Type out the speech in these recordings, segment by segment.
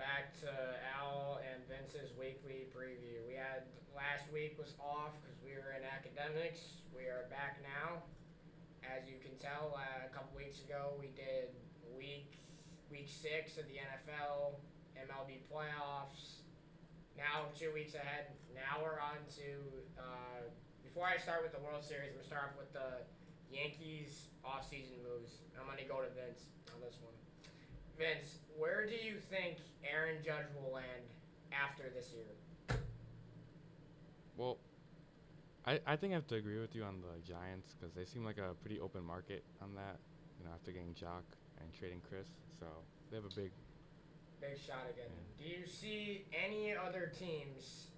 back to Al and Vince's weekly preview. We had last week was off because we were in academics. We are back now. As you can tell, a couple weeks ago we did week 6 of the NFL, MLB playoffs. Now 2 weeks ahead. Now we're on to. Before I start with the World Series, I'm gonna start off with the Yankees off-season moves. I'm gonna go to Vince on this one. Vince, where do you think Aaron Judge will land after this year? Well, I think I have to agree with you on the Giants because they seem like a pretty open market on that. After getting Jock and trading Chris, so they have a Big shot again. yeah. Do you see any other teams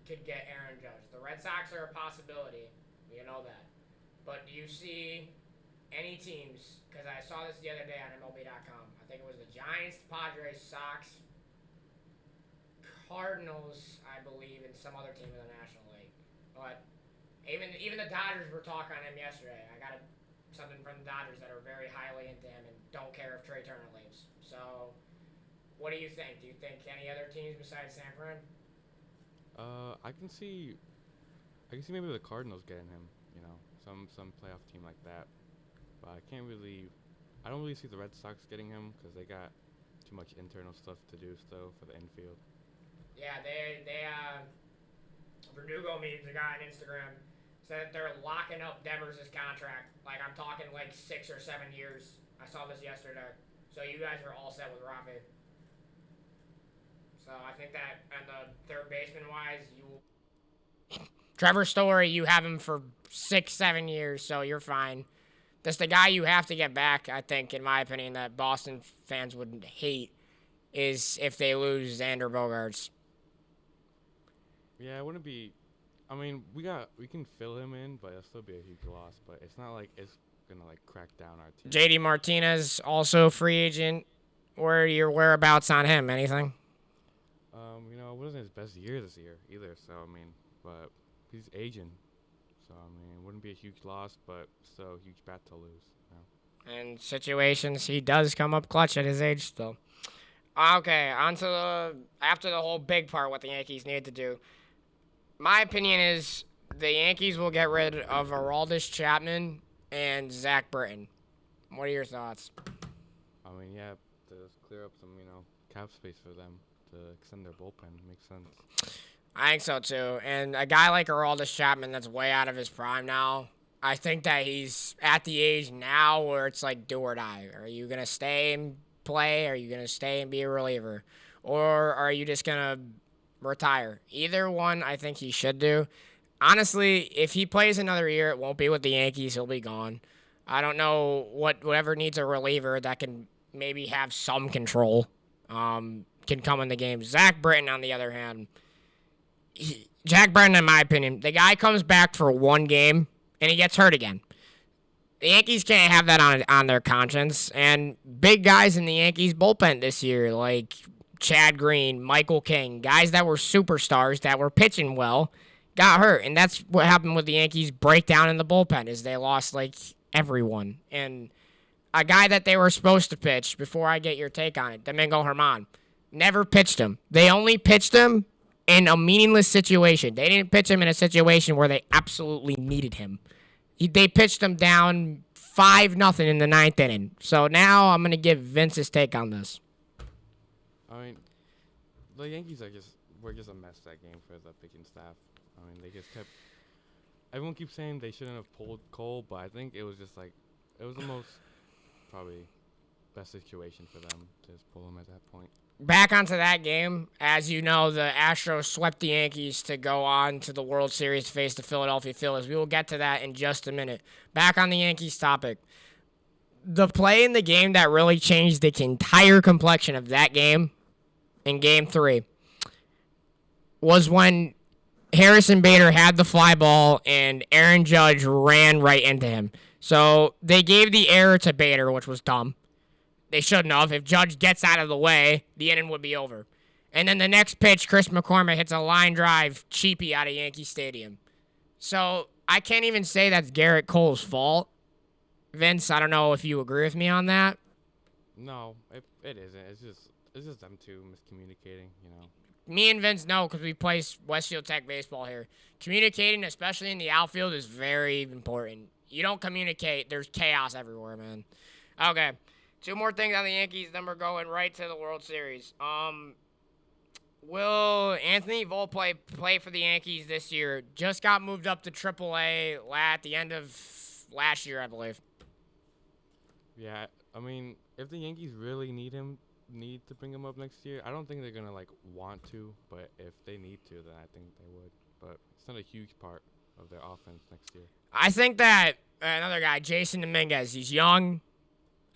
could get Aaron Judge? The Red Sox are a possibility. You know that. But do you see any teams? Because I saw this the other day on MLB.com. I think it was the Giants, Padres, Sox, Cardinals, I believe, and some other team in the National League. But even the Dodgers were talking on him yesterday. I got something from the Dodgers that are very highly into him and don't care if Trey Turner leaves. So, what do you think? Do you think any other teams besides San Fran? I can see maybe the Cardinals getting him. Some playoff team like that. But I don't really see the Red Sox getting him because they got too much internal stuff to do still for the infield. Yeah, Verdugo memes, the guy on Instagram, said that they're locking up Devers' contract. Like, I'm talking like 6 or 7 years. I saw this yesterday. So you guys are all set with Rafi. So I think that, and the third baseman wise, Trevor Story, you have him for 6, 7 years, so you're fine. That's the guy you have to get back, I think, in my opinion, that Boston fans would hate is if they lose Xander Bogaerts. Yeah, it wouldn't be. I mean, we can fill him in, but it'll still be a huge loss. But it's not like it's gonna crack down our team. JD Martinez, also free agent. Where are your whereabouts on him? Anything? It wasn't his best year this year either. So but he's aging. So it wouldn't be a huge loss, but still a huge bat to lose. In situations, he does come up clutch at his age still. Okay, on to after the whole big part, what the Yankees need to do. My opinion is the Yankees will get rid of Aroldis Chapman and Zach Britton. What are your thoughts? Yeah, to clear up some cap space for them to extend their bullpen makes sense. I think so too. And a guy like Aroldis Chapman that's way out of his prime now, I think that he's at the age now where it's like do or die. Are you going to stay and play? Are you going to stay and be a reliever? Or are you just going to retire? Either one I think he should do. Honestly, if he plays another year, it won't be with the Yankees. He'll be gone. I don't know whatever needs a reliever that can maybe have some control can come in the game. Zach Britton, on the other hand, Jack Britton, in my opinion, the guy comes back for one game and he gets hurt again. The Yankees can't have that on their conscience. And big guys in the Yankees bullpen this year, like Chad Green, Michael King, guys that were superstars that were pitching well, got hurt. And that's what happened with the Yankees breakdown in the bullpen is they lost everyone. And a guy that they were supposed to pitch, before I get your take on it, Domingo Germán, never pitched him. They only pitched him in a meaningless situation. They didn't pitch him in a situation where they absolutely needed him. They pitched him down 5-0 in the 9th inning. So now I'm going to give Vince's take on this. The Yankees were just a mess that game for the pitching staff. They just kept. Everyone keeps saying they shouldn't have pulled Cole, but I think it was just it was the most probably best situation for them to just pull him at that point. Back onto that game, as you know, the Astros swept the Yankees to go on to the World Series to face the Philadelphia Phillies. We will get to that in just a minute. Back on the Yankees topic. The play in the game that really changed the entire complexion of that game in Game 3 was when Harrison Bader had the fly ball and Aaron Judge ran right into him. So they gave the error to Bader, which was dumb. They shouldn't have. If Judge gets out of the way, the inning would be over. And then the next pitch, Chris McCormick hits a line drive cheapy out of Yankee Stadium. So I can't even say that's Garrett Cole's fault. Vince, I don't know if you agree with me on that. No, It isn't. It's just them two miscommunicating. You know. Me and Vince know because we play Westfield Tech baseball here. Communicating, especially in the outfield, is very important. You don't communicate, there's chaos everywhere, man. Okay, two more things on the Yankees, then we're going right to the World Series. Will Anthony Volpe play for the Yankees this year? Just got moved up to AAA at the end of last year, I believe. Yeah. I mean, if the Yankees really need to bring him up next year, I don't think they're gonna like want to. But if they need to, then I think they would. But it's not a huge part of their offense next year. I think that another guy, Jason Dominguez, he's young.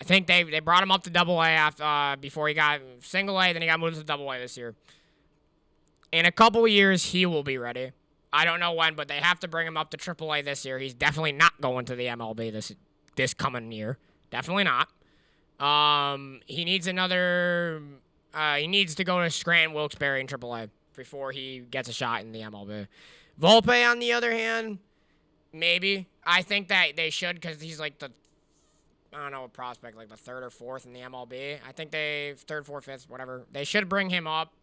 I think they brought him up to Double A after before he got Single A, then he got moved to Double A this year. In a couple of years, he will be ready. I don't know when, but they have to bring him up to Triple A this year. He's definitely not going to the MLB this coming year. Definitely not. He needs another. He needs to go to Scranton Wilkes-Barre in Triple A before he gets a shot in the MLB. Volpe, on the other hand, maybe. I think that they should because he's like I don't know, a prospect, like the third or fourth in the MLB. I think third, fourth, fifth, whatever. They should bring him up.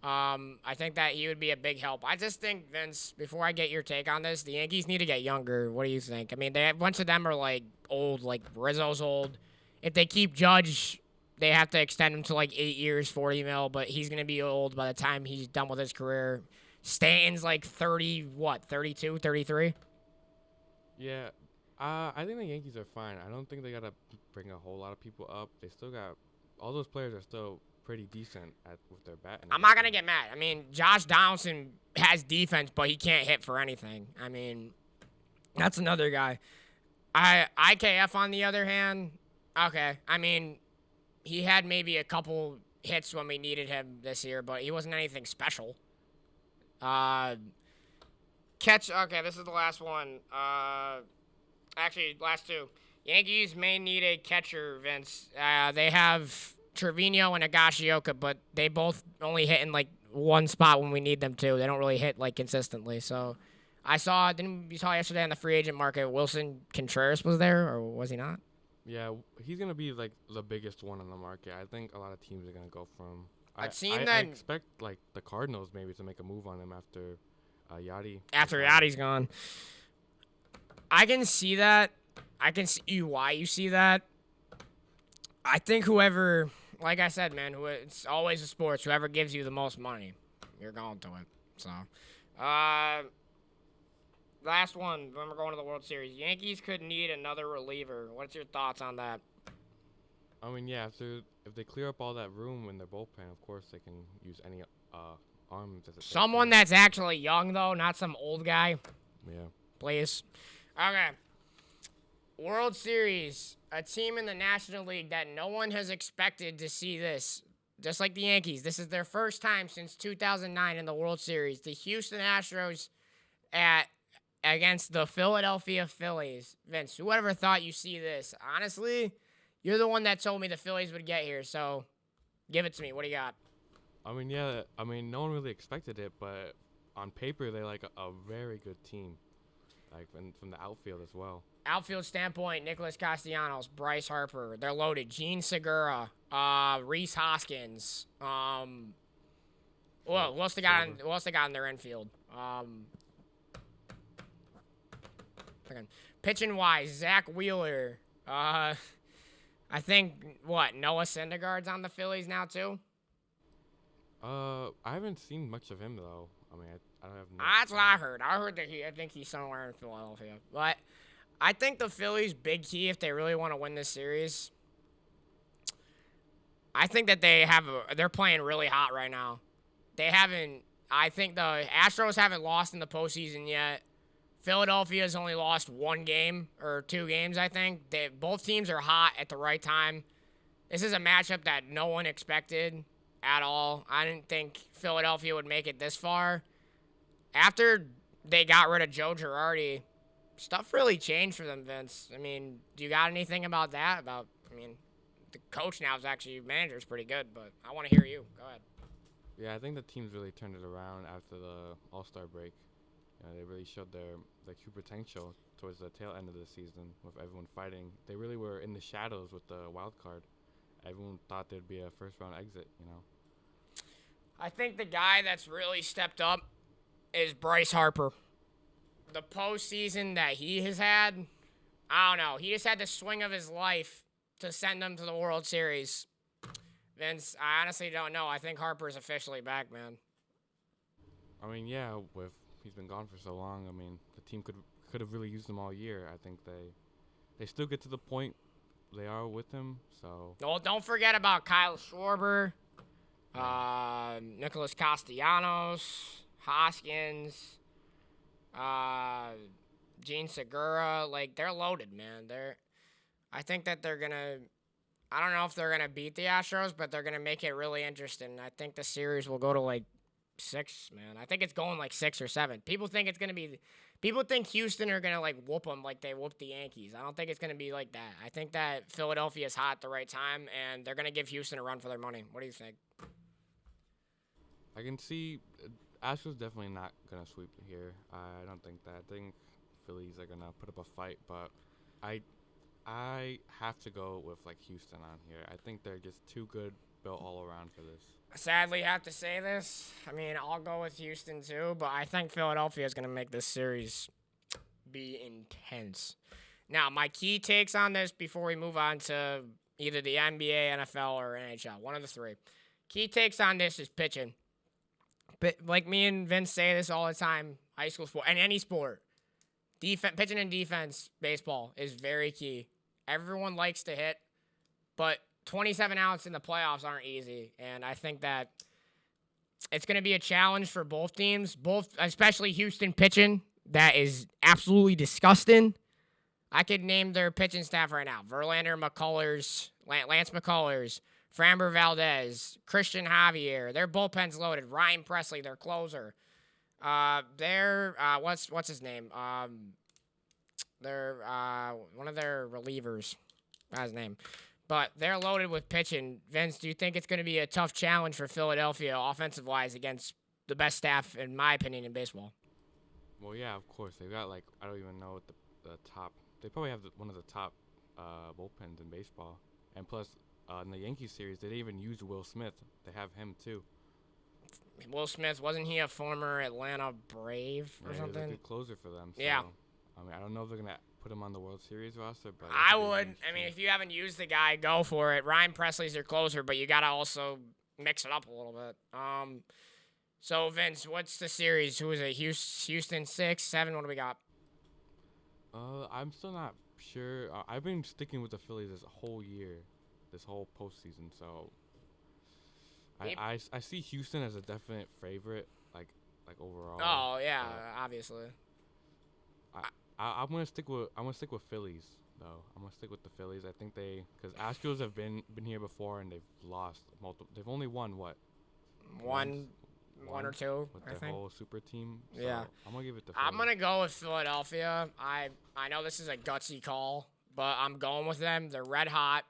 I think that he would be a big help. I just think, Vince, before I get your take on this, the Yankees need to get younger. What do you think? I mean, a bunch of them are like old, like Rizzo's old. If they keep Judge, they have to extend him to like 8 years, 40 mil, but he's going to be old by the time he's done with his career. Stanton's like 30, 32, 33? Yeah. I think the Yankees are fine. I don't think they gotta bring a whole lot of people up. They still got all those players are still pretty decent with their bat. I'm not going to get mad. I mean, Josh Donaldson has defense, but he can't hit for anything. I mean, that's another guy. IKF, on the other hand, okay. I mean, he had maybe a couple hits when we needed him this year, but he wasn't anything special. Okay, this is the last one. Actually, last two. Yankees may need a catcher, Vince. They have Trevino and Higashioka, but they both only hit in like one spot when we need them to. They don't really hit like consistently. So you saw yesterday on the free agent market, Wilson Contreras was there, or was he not? Yeah, he's gonna be like the biggest one on the market. I think a lot of teams are gonna go for him. I I expect like the Cardinals maybe to make a move on him after Yadi. After Yadi's gone. I can see that. I can see why you see that. I think whoever, like I said, man, it's always a sports. Whoever gives you the most money, you're going to it. So, last one. When we're going to the World Series, Yankees could need another reliever. What's your thoughts on that? I mean, yeah. If they clear up all that room in their bullpen, of course they can use any arms. Someone that's actually young though, not some old guy. Yeah. Please. Okay. World Series, a team in the National League that no one has expected to see this. Just like the Yankees, this is their first time since 2009 in the World Series. The Houston Astros against the Philadelphia Phillies. Vince, whoever thought you see this? Honestly, you're the one that told me the Phillies would get here, so give it to me. What do you got? I mean, yeah. I mean, no one really expected it, but on paper, they're like a very good team. Like from the outfield as well. Outfield standpoint, Nicholas Castellanos, Bryce Harper, they're loaded. Gene Segura, Rhys Hoskins. Who else they got in their infield? Pitching wise, Zach Wheeler. I think Noah Syndergaard's on the Phillies now too. I haven't seen much of him though. I mean, I don't have. That's what I heard. I heard that I think he's somewhere in Philadelphia. But I think the Phillies' big key, if they really want to win this series, I think that they're playing really hot right now. I think the Astros haven't lost in the postseason yet. Philadelphia's only lost one game or 2 games, I think. Both teams are hot at the right time. This is a matchup that no one expected at all. I didn't think Philadelphia would make it this far. After they got rid of Joe Girardi, stuff really changed for them, Vince. I mean, do you got anything about that? The coach now is actually manager's pretty good, but I want to hear you. Go ahead. Yeah, I think the teams really turned it around after the All-Star break. They really showed their true potential towards the tail end of the season with everyone fighting. They really were in the shadows with the wild card, everyone thought there'd be a first round exit. You know. I think the guy that's really stepped up is Bryce Harper. The postseason that he has had, I don't know. He just had the swing of his life to send them to the World Series. Vince, I honestly don't know. I think Harper's officially back, man. I mean, yeah, with he's been gone for so long. I mean, the team could have really used him all year. I think they still get to the point they are with him. So. Well, don't forget about Kyle Schwarber, Nicholas Castellanos, Hoskins, Gene Segura. Like, they're loaded, man. I think that they're gonna. I don't know if they're gonna beat the Astros, but they're gonna make it really interesting. I think the series will go to like 6, man. I think it's going like 6 or 7. People think it's gonna be. People think Houston are gonna like whoop them like they whooped the Yankees. I don't think it's gonna be like that. I think that Philadelphia is hot at the right time, and they're gonna give Houston a run for their money. What do you think? I can see Astros definitely not gonna sweep here. I don't think that. I think Phillies are gonna put up a fight, but I have to go with like Houston on here. I think they're just too good built all around for this. I sadly have to say this. I mean, I'll go with Houston too, but I think Philadelphia is gonna make this series be intense. Now, my key takes on this before we move on to either the NBA, NFL, or NHL, one of the three. Key takes on this is pitching. But like me and Vince say this all the time, high school sport and any sport, pitching and defense, baseball is very key. Everyone likes to hit, but 27 outs in the playoffs aren't easy, and I think that it's going to be a challenge for both teams, especially Houston pitching. That is absolutely disgusting. I could name their pitching staff right now: Verlander, Lance McCullers, Framber Valdez, Christian Javier. Their bullpen's loaded. Ryan Presley, their closer. What's his name? They're one of their relievers. That's his name. But they're loaded with pitching. Vince, do you think it's going to be a tough challenge for Philadelphia offensive-wise against the best staff, in my opinion, in baseball? Well, yeah, of course. They've got, like, I don't even know what the top. They probably have one of the top bullpens in baseball. And plus, in the Yankees series, they didn't even use Will Smith. They have him, too. Will Smith, wasn't he a former Atlanta Brave or something? He was a good closer for them. So, yeah. I mean, I don't know if they're going to put him on the World Series roster, but I would. I mean, if you haven't used the guy, go for it. Ryan Presley's your closer, but you got to also mix it up a little bit. So, Vince, what's the series? Who is it? Houston 6, 7? What do we got? I'm still not sure. I've been sticking with the Phillies this whole year, this whole postseason. So, I see Houston as a definite favorite, like overall. Oh yeah, obviously. I'm gonna stick with Phillies though. I'm gonna stick with the Phillies. I think because Astros have been here before and they've lost multiple. They've only won what? One or two. With I their think. whole super team. So Yeah. I'm gonna give it to Phillies. I'm gonna go with Philadelphia. I know this is a gutsy call, but I'm going with them. They're red hot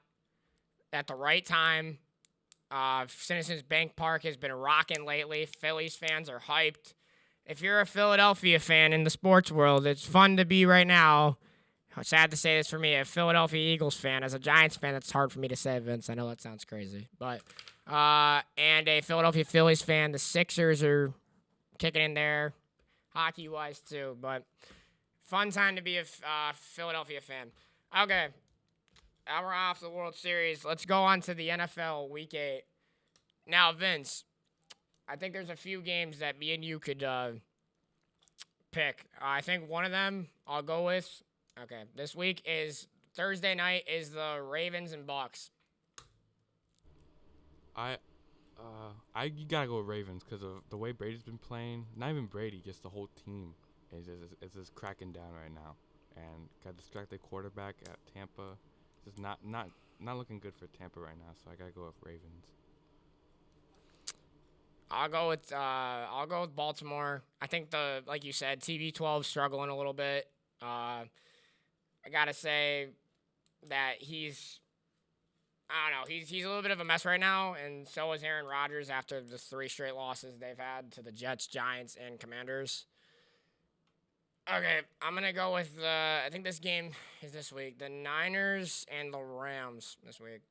at the right time. Citizens Bank Park has been rocking lately. Phillies fans are hyped. If you're a Philadelphia fan in the sports world, it's fun to be right now. Sad to say this for me, a Philadelphia Eagles fan. As a Giants fan, it's hard for me to say, Vince. I know that sounds crazy. But, and a Philadelphia Phillies fan, the Sixers are kicking in there, hockey-wise too. But fun time to be a Philadelphia fan. Okay, now we're off the World Series. Let's go on to the NFL Week 8. Now, Vince, I think there's a few games that me and you could pick. I think one of them I'll go with. Okay, this week is Thursday night is the Ravens and Bucks. You gotta go with Ravens because of the way Brady's been playing. Not even Brady, just the whole team is just cracking down right now, and got distracted quarterback at Tampa. Just not looking good for Tampa right now. So I gotta go with Ravens. I'll go with Baltimore. I think like you said, TB12 struggling a little bit. I gotta say that he's a little bit of a mess right now, and so is Aaron Rodgers after the 3 straight losses they've had to the Jets, Giants, and Commanders. Okay, I'm gonna go with I think this game is this week. The Niners and the Rams this week.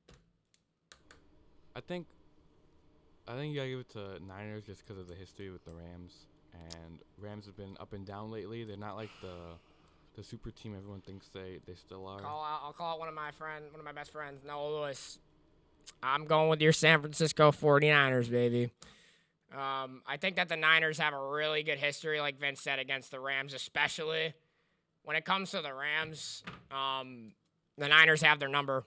I think you gotta give it to Niners just because of the history with the Rams, and Rams have been up and down lately. They're not like the super team everyone thinks they still are. I'll call out one of my best friends, Noah Lewis. I'm going with your San Francisco 49ers, baby. I think that the Niners have a really good history, like Vince said, against the Rams, especially when it comes to the Rams. The Niners have their number,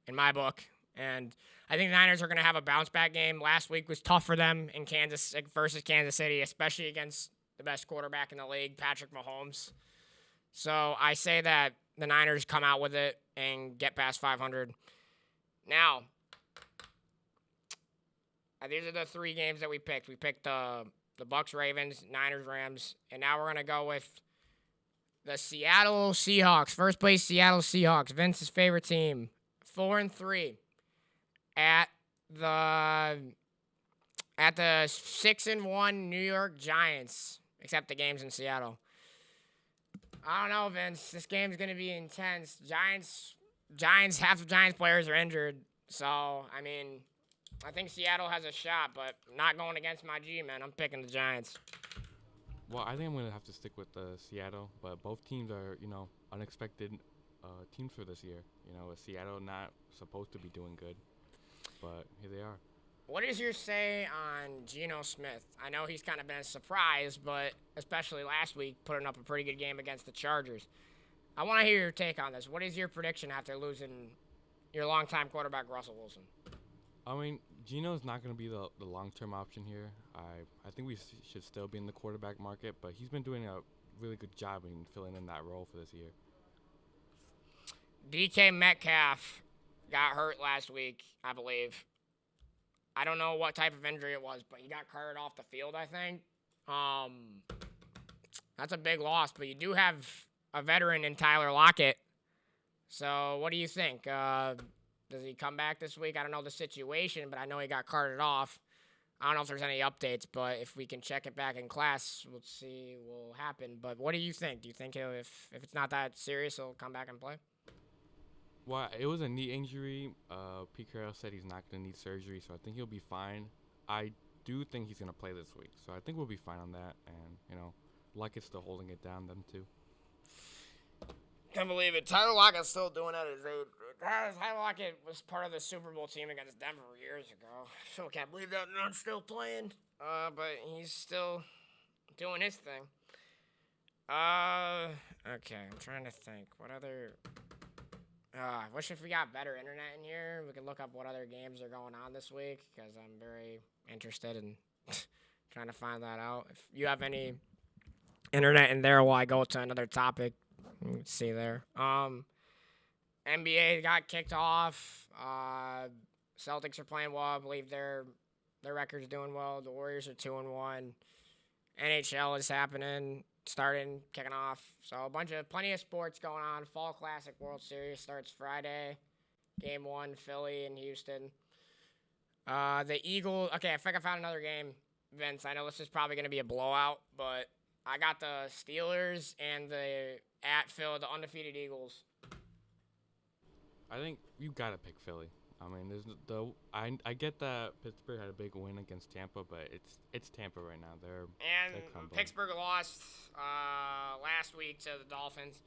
in my book, and I think the Niners are going to have a bounce back game. Last week was tough for them in Kansas versus Kansas City, especially against the best quarterback in the league, Patrick Mahomes. So I say that the Niners come out with it and get past 500. Now, these are the 3 games that we picked. We picked the Bucks, Ravens, Niners, Rams, and now we're gonna go with the Seattle Seahawks. First place Seattle Seahawks, Vince's favorite team, 4-3 at the 6-1 New York Giants. Except the game's in Seattle. I don't know, Vince. This game's gonna be intense. Giants. Half the Giants players are injured, so I mean, I think Seattle has a shot, but not going against my G, man. I'm picking the Giants. Well, I think I'm gonna have to stick with Seattle, but both teams are unexpected teams for this year. With Seattle not supposed to be doing good, but here they are. What is your say on Geno Smith? I know he's kind of been a surprise, but especially last week, putting up a pretty good game against the Chargers. I want to hear your take on this. What is your prediction after losing your longtime quarterback, Russell Wilson? I mean, Geno's not going to be the long-term option here. I think we should still be in the quarterback market, but he's been doing a really good job in filling in that role for this year. DK Metcalf got hurt last week, I believe. I don't know what type of injury it was, but he got carted off the field, I think. That's a big loss, but you do have a veteran in Tyler Lockett. So what do you think? Does he come back this week? I don't know the situation, but I know he got carted off. I don't know if there's any updates, but if we can check it back in class, we'll see what will happen. But what do you think? Do you think if it's not that serious, he'll come back and play? Well, it was a knee injury. Pete Carroll said he's not going to need surgery, so I think he'll be fine. I do think he's going to play this week, so I think we'll be fine on that. And, Lockett's still holding it down, them too. Can't believe it. Tyler Lockett's still doing that at his age. Tyler Lockett was part of the Super Bowl team against Denver years ago. Still can't believe that man's still playing. But he's still doing his thing. Okay, I'm trying to think. What other... I wish if we got better internet in here, we could look up what other games are going on this week, because I'm very interested in trying to find that out. If you have any internet in there while I go to another topic, let's see there. NBA got kicked off. Celtics are playing well. I believe their record's doing well. The Warriors are 2-1. NHL is happening. Kicking off. So plenty of sports going on. Fall Classic World Series starts Friday. Game 1, Philly and Houston. The Eagles. Okay, I think I found another game, Vince. I know this is probably going to be a blowout, but I got the Steelers and the undefeated Eagles. I think you got to pick Philly. I mean, I get that Pittsburgh had a big win against Tampa, but it's Tampa right now. They're crumbling. Pittsburgh lost last week to the Dolphins.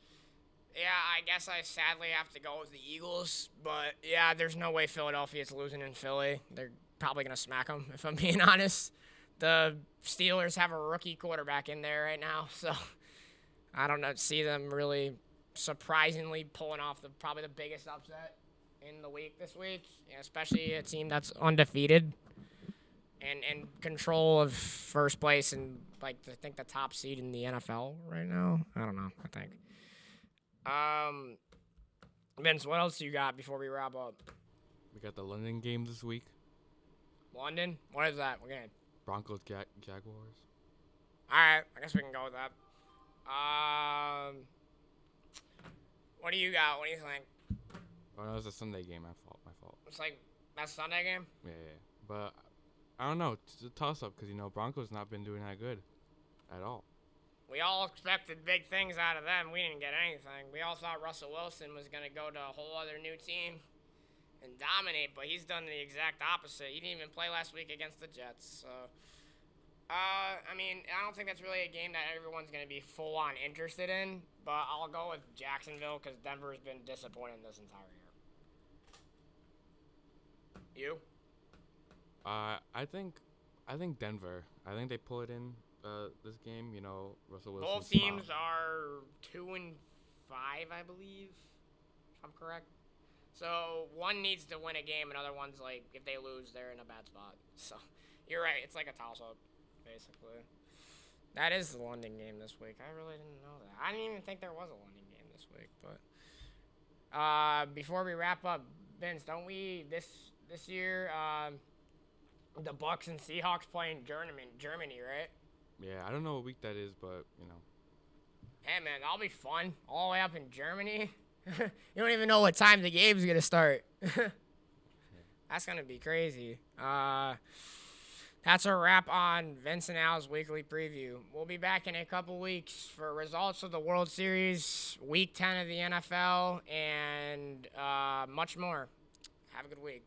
Yeah, I guess I sadly have to go with the Eagles, but yeah, there's no way Philadelphia's losing in Philly. They're probably gonna smack them, if I'm being honest. The Steelers have a rookie quarterback in there right now, so I don't see them really surprisingly pulling off probably the biggest upset in the week this week, especially a team that's undefeated and in control of first place and I think the top seed in the NFL right now. I don't know. I think. Vince, what else you got before we wrap up? We got the London game this week. London? What is that? What game? Broncos Jaguars. All right, I guess we can go with that. What do you got? What do you think? Oh, no, it was a Sunday game. My fault. It's that's Sunday game? Yeah. But I don't know. It's a toss-up because, Broncos not been doing that good at all. We all expected big things out of them. We didn't get anything. We all thought Russell Wilson was going to go to a whole other new team and dominate, but he's done the exact opposite. He didn't even play last week against the Jets. So, I mean, I don't think that's really a game that everyone's going to be full on interested in, but I'll go with Jacksonville because Denver's been disappointing this entire year. You? I think Denver. I think they pull it in this game. You know, Russell Wilson. Both teams are 2-5, I believe, if I'm correct. So one needs to win a game, and other one's like if they lose, they're in a bad spot. So you're right. It's like a toss-up, basically. That is the London game this week. I really didn't know that. I didn't even think there was a London game this week. But before we wrap up, Vince, don't we this year the Bucks and Seahawks playing Germany, right? Yeah, I don't know what week that is, but you know. Hey man, that'll be fun. All the way up in Germany. You don't even know what time the game's gonna start. That's gonna be crazy. That's a wrap on Vince and Al's weekly preview. We'll be back in a couple weeks for results of the World Series, Week 10 of the NFL, and much more. Have a good week.